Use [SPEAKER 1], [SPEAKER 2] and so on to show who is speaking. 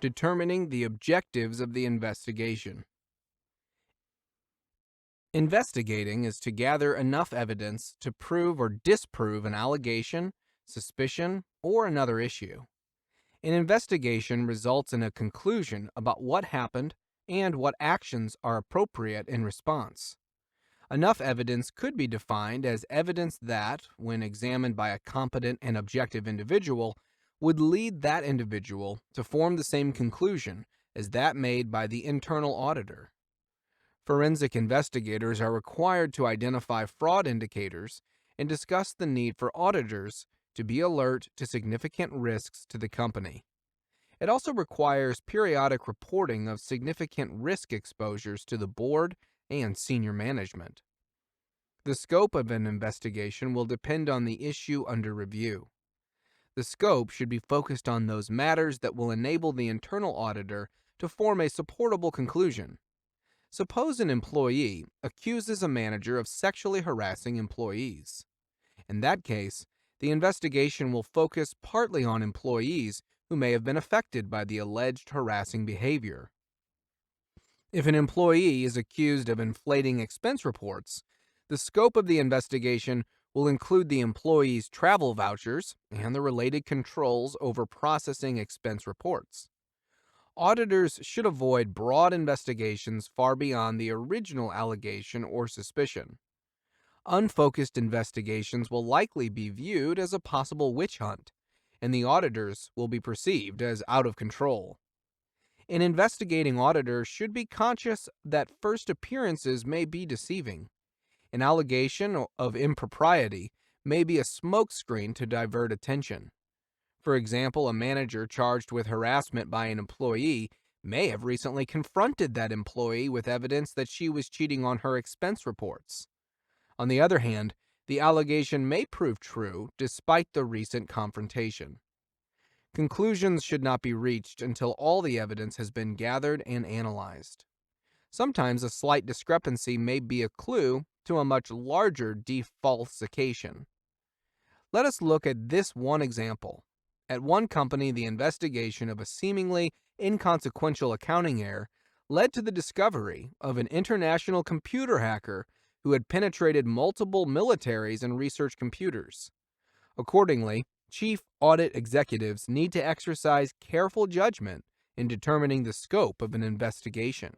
[SPEAKER 1] Determining the objectives of the investigation. Investigating is to gather enough evidence to prove or disprove an allegation, suspicion, or another issue. An investigation results in a conclusion about what happened and what actions are appropriate in response. Enough evidence could be defined as evidence that, when examined by a competent and objective individual, would lead that individual to form the same conclusion as that made by the internal auditor. Forensic investigators are required to identify fraud indicators and discuss the need for auditors to be alert to significant risks to the company. It also requires periodic reporting of significant risk exposures to the board and senior management. The scope of an investigation will depend on the issue under review. The scope should be focused on those matters that will enable the internal auditor to form a supportable conclusion. Suppose an employee accuses a manager of sexually harassing employees. In that case, the investigation will focus partly on employees who may have been affected by the alleged harassing behavior. If an employee is accused of inflating expense reports, the scope of the investigation will include the employee's travel vouchers and the related controls over processing expense reports. Auditors should avoid broad investigations far beyond the original allegation or suspicion. Unfocused investigations will likely be viewed as a possible witch hunt, and the auditors will be perceived as out of control. An investigating auditor should be conscious that first appearances may be deceiving. An allegation of impropriety may be a smokescreen to divert attention. For example, a manager charged with harassment by an employee may have recently confronted that employee with evidence that she was cheating on her expense reports. On the other hand, the allegation may prove true despite the recent confrontation. Conclusions should not be reached until all the evidence has been gathered and analyzed. Sometimes a slight discrepancy may be a clue to a much larger defalsification. Let us look at this one example. At one company, the investigation of a seemingly inconsequential accounting error led to the discovery of an international computer hacker who had penetrated multiple militaries and research computers. Accordingly, chief audit executives need to exercise careful judgment in determining the scope of an investigation.